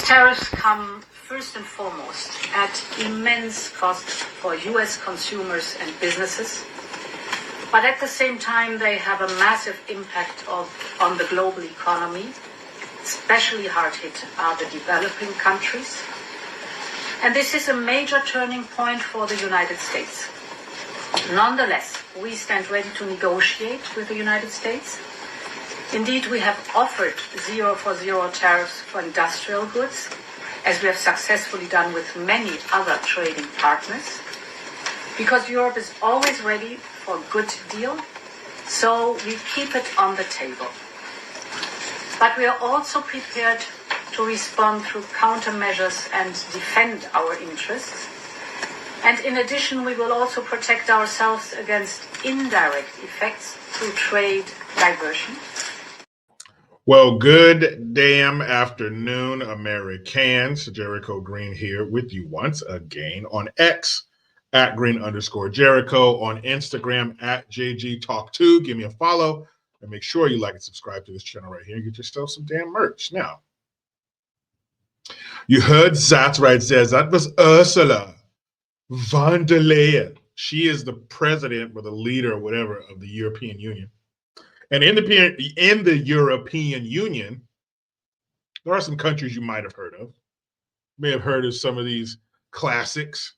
These tariffs come first and foremost at immense cost for US consumers and businesses, but at the same time they have a massive impact on the global economy. Especially hard hit are the developing countries. And this is a major turning point for the United States. Nonetheless, we stand ready to negotiate with the United States. Indeed, we have offered 0 for 0 tariffs for industrial goods, as we have successfully done with many other trading partners, because Europe is always ready for a good deal, so we keep it on the table. But we are also prepared to respond through countermeasures and defend our interests. And in addition, we will also protect ourselves against indirect effects through trade diversion. Well, good damn afternoon, Americans. Jericho Green here with you once again on X at @Green_Jericho, on Instagram at JGTalk2. Give me a follow and make sure you like and subscribe to this channel right here and get yourself some damn merch. Now, you heard that right there. That was Ursula von der Leyen. She is the president or the leader or whatever of the European Union. And in the European Union, there are some countries you might have heard of. You may have heard of some of these classics.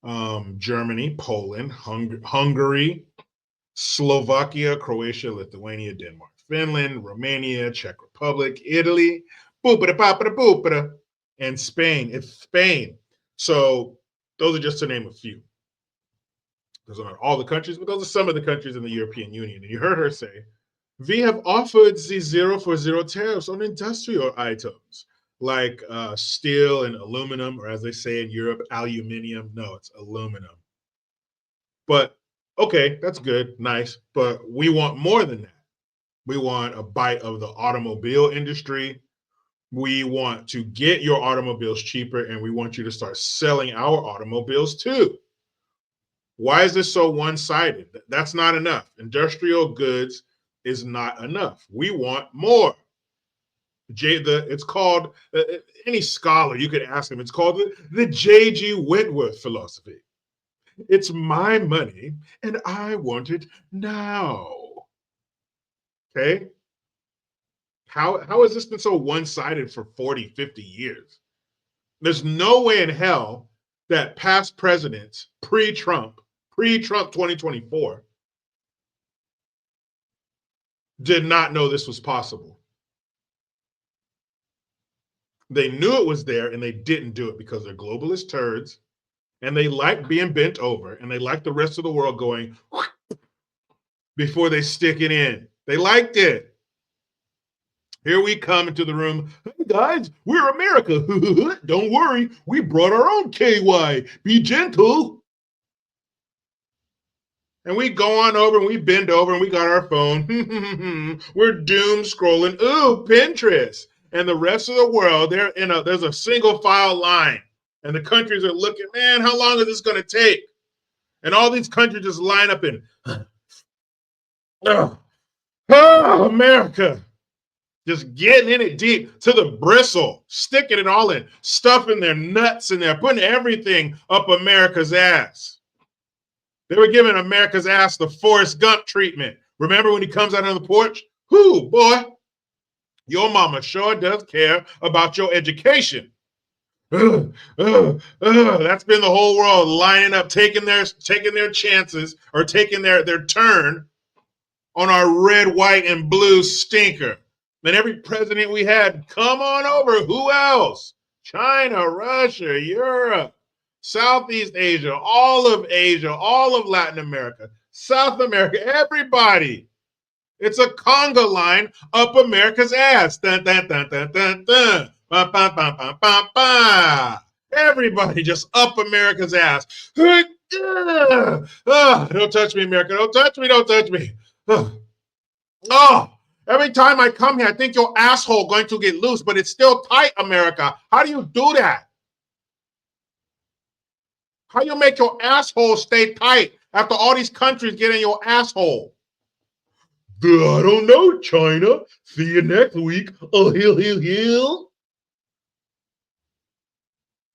Germany, Poland, Hungary, Slovakia, Croatia, Lithuania, Denmark, Finland, Romania, Czech Republic, Italy, and Spain. It's Spain. So those are just to name a few. Those are not all the countries, but those are some of the countries in the European Union. And you heard her say, we have offered the 0 for 0 tariffs on industrial items like steel and aluminum, or as they say in Europe, aluminium. No, it's aluminum. But okay, that's good, nice. But we want more than that. We want a bite of the automobile industry. We want to get your automobiles cheaper, and we want you to start selling our automobiles too. Why is this so one-sided? That's not enough. Industrial goods is not enough. We want more. It's called, any scholar, you could ask him, it's called the J.G. Whitworth philosophy. It's my money, and I want it now. Okay? How has this been so one-sided for 40, 50 years? There's no way in hell that past presidents, pre-Trump 2024, did not know this was possible. They knew it was there and they didn't do it because they're globalist turds and they like being bent over and they like the rest of the world going before they stick it in. They liked it. Here we come into the room. Hey guys, we're America. Don't worry, we brought our own KY. Be gentle. And we go on over and we bend over and we got our phone. We're doom scrolling. Ooh, Pinterest. And the rest of the world, there's a single file line. And the countries are looking, man, how long is this going to take? And all these countries just line up and, America. Just getting in it deep to the bristle, sticking it all in, stuffing their nuts in there, putting everything up America's ass. They were giving America's ass the Forrest Gump treatment. Remember when he comes out on the porch? Whoo, boy. Your mama sure does care about your education. That's been the whole world lining up, taking their chances or taking their turn on our red, white, and blue stinker. Then every president we had, come on over. Who else? China, Russia, Europe, Southeast Asia, all of Latin America, South America, everybody. It's a conga line up America's ass. Dun, dun, dun, dun, dun, dun. Ba, ba, ba, ba, ba, ba. Everybody just up America's ass. Don't touch me, America. Don't touch me. Don't touch me. Every time I come here, I think your asshole going to get loose, but it's still tight, America. How do you do that? How do you make your asshole stay tight after all these countries get in your asshole? I don't know, China. See you next week. Oh, hill.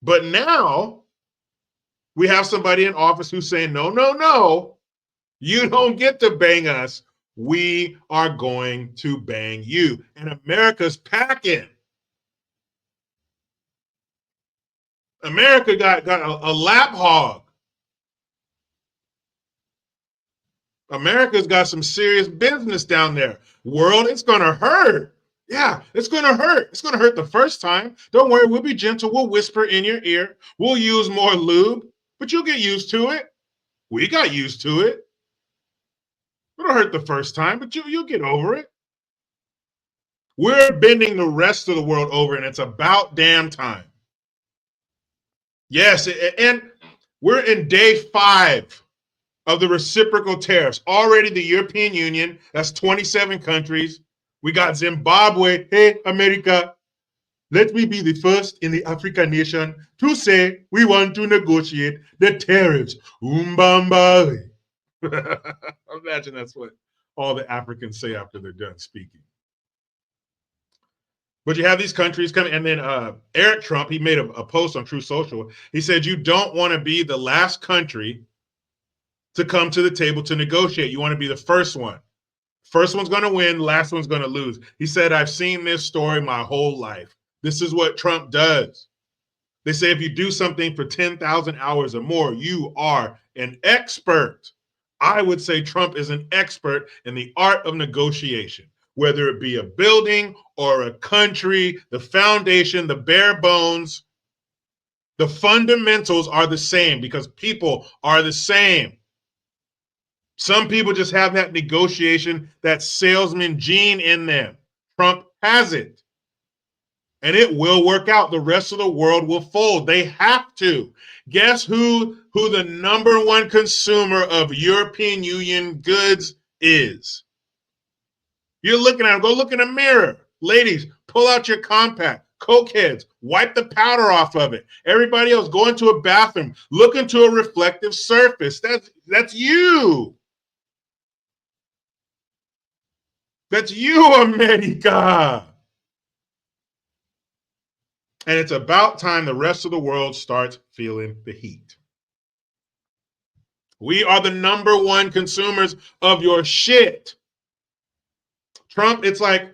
But now we have somebody in office who's saying, no. You don't get to bang us. We are going to bang you. And America's packing. America got a lap hog. America's got some serious business down there. World, it's going to hurt. Yeah, it's going to hurt. It's going to hurt the first time. Don't worry, we'll be gentle. We'll whisper in your ear. We'll use more lube, but you'll get used to it. We got used to it. It'll hurt the first time, but you'll get over it. We're bending the rest of the world over, and it's about damn time. Yes, and we're in day 5 of the reciprocal tariffs. Already the European Union, that's 27 countries. We got Zimbabwe. Hey, America, let me be the first in the African nation to say we want to negotiate the tariffs. Umbamba. Imagine that's what all the Africans say after they're done speaking. But you have these countries coming, and then Eric Trump, he made a post on Truth Social. He said, you don't want to be the last country to come to the table to negotiate. You want to be the first one. First one's going to win, last one's going to lose. He said, I've seen this story my whole life. This is what Trump does. They say if you do something for 10,000 hours or more, you are an expert. I would say Trump is an expert in the art of negotiation, whether it be a building or a country, the foundation, the bare bones. The fundamentals are the same because people are the same. Some people just have that negotiation, that salesman gene in them. Trump has it. And it will work out. The rest of the world will fold. They have to. Guess who the number one consumer of European Union goods is? You're looking at them. Go look in a mirror. Ladies, pull out your compact. Cokeheads, wipe the powder off of it. Everybody else, go into a bathroom. Look into a reflective surface. That's you. That's you, America. And it's about time the rest of the world starts feeling the heat. We are the number one consumers of your shit. Trump, it's like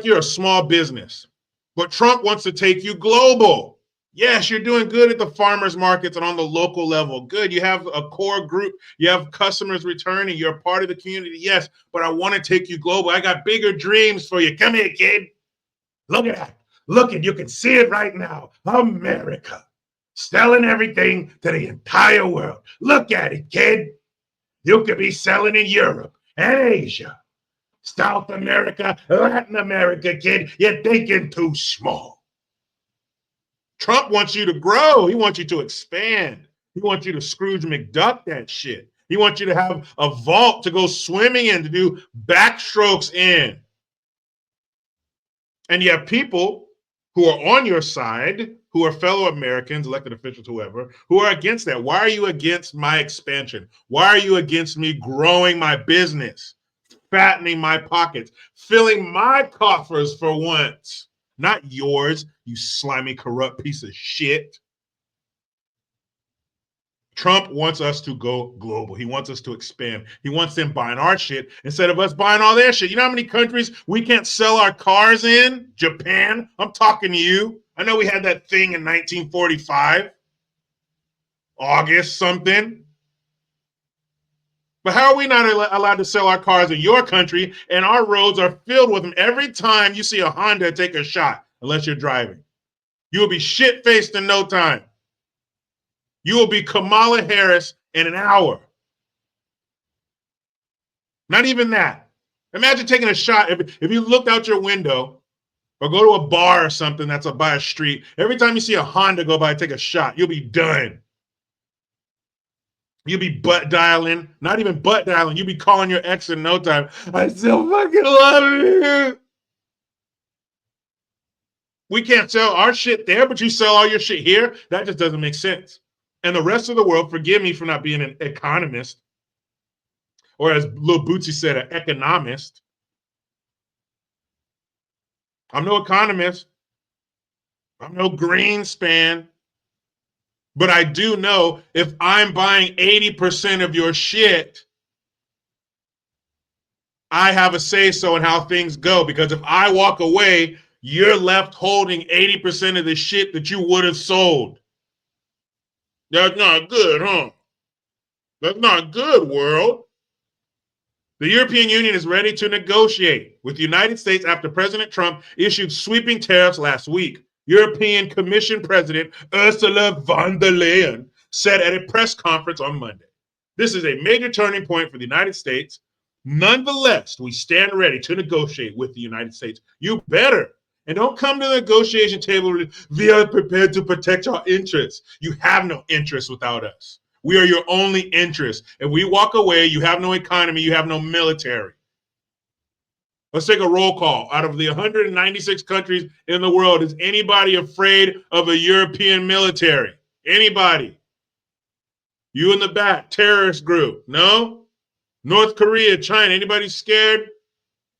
you're a small business, but Trump wants to take you global. Yes, you're doing good at the farmers markets and on the local level. Good. You have a core group. You have customers returning. You're a part of the community. Yes, but I want to take you global. I got bigger dreams for you. Come here, kid. Look at that. Look at, you can see it right now. America selling everything to the entire world. Look at it, kid. You could be selling in Europe and Asia, South America, Latin America, kid. You're thinking too small. Trump wants you to grow. He wants you to expand. He wants you to Scrooge McDuck that shit. He wants you to have a vault to go swimming in, to do backstrokes in. And you have people who are on your side, who are fellow Americans, elected officials, whoever, who are against that. Why are you against my expansion? Why are you against me growing my business, fattening my pockets, filling my coffers for once? Not yours, you slimy, corrupt piece of shit. Trump wants us to go global. He wants us to expand. He wants them buying our shit instead of us buying all their shit. You know how many countries we can't sell our cars in? Japan. I'm talking to you. I know we had that thing in 1945. August something. But how are we not allowed to sell our cars in your country and our roads are filled with them? Every time you see a Honda, take a shot, unless you're driving. You will be shit-faced in no time. You will be Kamala Harris in an hour. Not even that. Imagine taking a shot. If you looked out your window or go to a bar or something that's by a street, every time you see a Honda go by, take a shot. You'll be done. You'll be butt dialing. Not even butt dialing. You'll be calling your ex in no time. I still fucking love you. We can't sell our shit there, but you sell all your shit here? That just doesn't make sense. And the rest of the world, forgive me for not being an economist or as Lil Bootsy said, an economist. I'm no economist. I'm no Greenspan. But I do know if I'm buying 80% of your shit, I have a say-so in how things go. Because if I walk away, you're left holding 80% of the shit that you would have sold. That's not good, huh? That's not good, world. The European Union is ready to negotiate with the United States after President Trump issued sweeping tariffs last week. European Commission President Ursula von der Leyen said at a press conference on Monday. This is a major turning point for the United States. Nonetheless, we stand ready to negotiate with the United States. You better. And don't come to the negotiation table. We are prepared to protect our interests. You have no interests without us. We are your only interest. If we walk away, you have no economy, you have no military. Let's take a roll call. Out of the 196 countries in the world, is anybody afraid of a European military? Anybody? You in the back, terrorist group. No? North Korea, China, anybody scared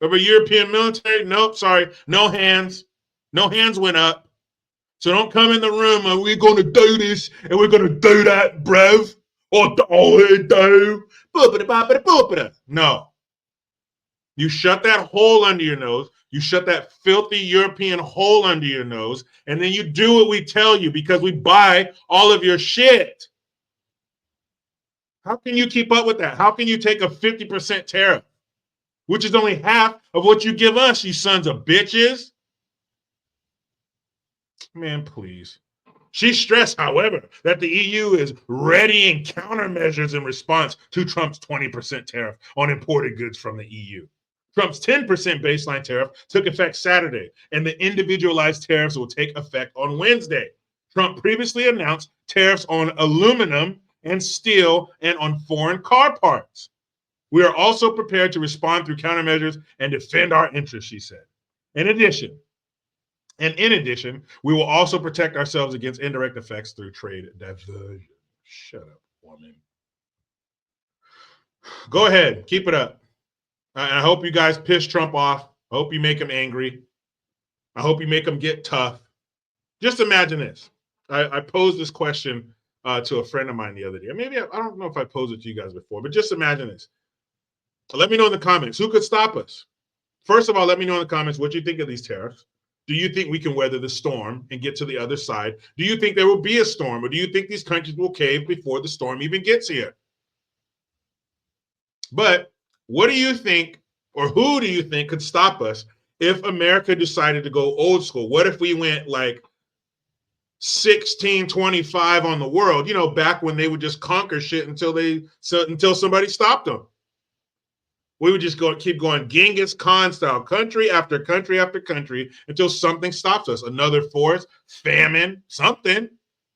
of a European military? Nope, sorry. No hands. No hands went up. So don't come in the room and we're going to do this and we're going to do that, bruv. No. You shut that hole under your nose. You shut that filthy European hole under your nose. And then you do what we tell you because we buy all of your shit. How can you keep up with that? How can you take a 50% tariff, which is only half of what you give us, you sons of bitches? Man, please. She stressed, however, that the EU is readying countermeasures in response to Trump's 20% tariff on imported goods from the EU. Trump's 10% baseline tariff took effect Saturday, and the individualized tariffs will take effect on Wednesday. Trump previously announced tariffs on aluminum and steel and on foreign car parts. We are also prepared to respond through countermeasures and defend our interests, she said. In addition, we will also protect ourselves against indirect effects through trade diversion. Shut up, woman. Go ahead. Keep it up. I hope you guys piss Trump off. I hope you make him angry. I hope you make him get tough. Just imagine this. I posed this question to a friend of mine the other day. Maybe I don't know if I posed it to you guys before, but just imagine this. Let me know in the comments. Who could stop us? First of all, let me know in the comments what you think of these tariffs. Do you think we can weather the storm and get to the other side? Do you think there will be a storm, or do you think these countries will cave before the storm even gets here? But what do you think, or who do you think could stop us if America decided to go old school? What if we went like 1625 on the world, you know, back when they would just conquer shit until somebody stopped them? We would just keep going Genghis Khan style, country after country after country, until something stops us. Another force, famine, something.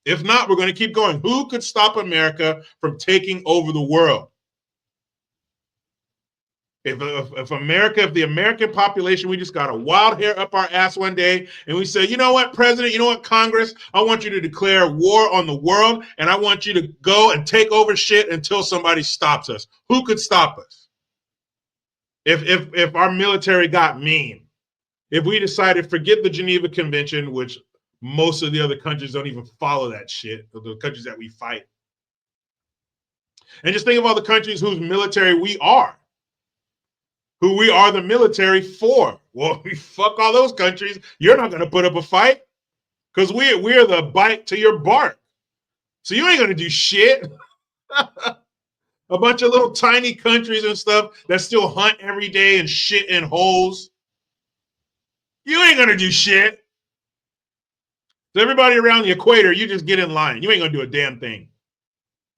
If not, we're going to keep going. Who could stop America from taking over the world? If the American population, we just got a wild hair up our ass one day and we say, you know what, President, you know what, Congress, I want you to declare war on the world and I want you to go and take over shit until somebody stops us. Who could stop us? If our military got mean, if we decided forget the Geneva Convention, which most of the other countries don't even follow that shit, the countries that we fight, and just think of all the countries whose military we are, who we are the military for. Well, we fuck all those countries. You're not going to put up a fight because we're the bite to your bark. So you ain't going to do shit. A bunch of little tiny countries and stuff that still hunt every day and shit in holes. You ain't going to do shit. So everybody around the equator, you just get in line. You ain't going to do a damn thing.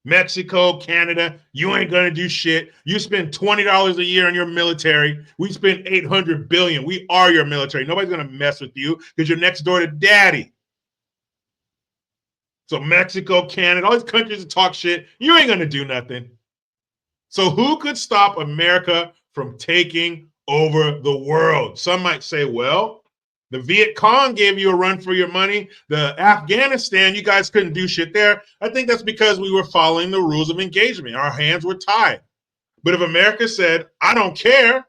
Mexico, Canada, you ain't going to do shit. You spend $20 a year on your military. We spend $800 billion. We are your military. Nobody's going to mess with you because you're next door to daddy. So Mexico, Canada, all these countries that talk shit, you ain't going to do nothing. So who could stop America from taking over the world? Some might say, well, the Viet Cong gave you a run for your money. The Afghanistan, you guys couldn't do shit there. I think that's because we were following the rules of engagement. Our hands were tied. But if America said, I don't care,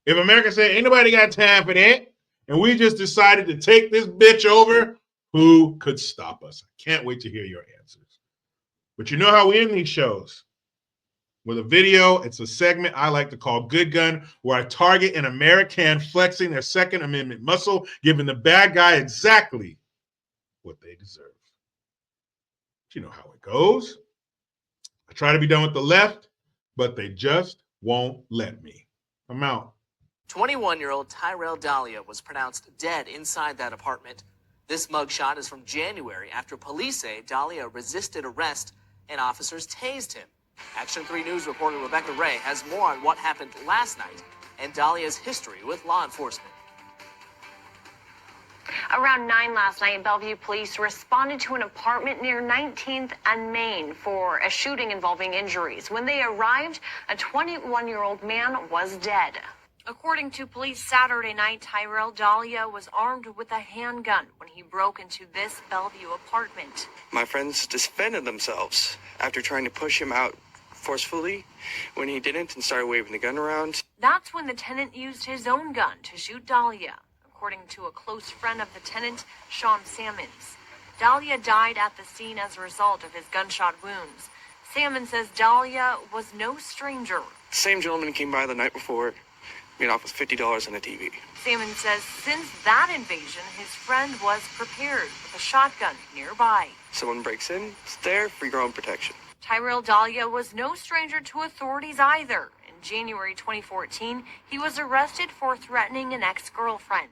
if America said, ain't nobody got time for that, and we just decided to take this bitch over, who could stop us? I can't wait to hear your answers. But you know how we end these shows? With a video. It's a segment I like to call Good Gun, where I target an American flexing their Second Amendment muscle, giving the bad guy exactly what they deserve. But you know how it goes. I try to be done with the left, but they just won't let me. I'm out. 21-year-old Tyrell Dahlia was pronounced dead inside that apartment. This mugshot is from January after police say Dahlia resisted arrest and officers tased him. Action 3 News reporter Rebecca Ray has more on what happened last night and Dahlia's history with law enforcement. Around 9 last night, Bellevue police responded to an apartment near 19th and Main for a shooting involving injuries. When they arrived, a 21-year-old man was dead. According to police Saturday night, Tyrell Dahlia was armed with a handgun when he broke into this Bellevue apartment. My friends defended themselves after trying to push him out forcefully when he didn't and started waving the gun around. That's when the tenant used his own gun to shoot Dahlia, according to a close friend of the tenant, Sean Sammons. Dahlia died at the scene as a result of his gunshot wounds. Sammons says Dahlia was no stranger. The same gentleman came by the night before, made off with $50 on a TV. Sammons says since that invasion, his friend was prepared with a shotgun nearby. Someone breaks in, it's there for your own protection. Tyrell Dahlia was no stranger to authorities either. In January 2014, he was arrested for threatening an ex-girlfriend.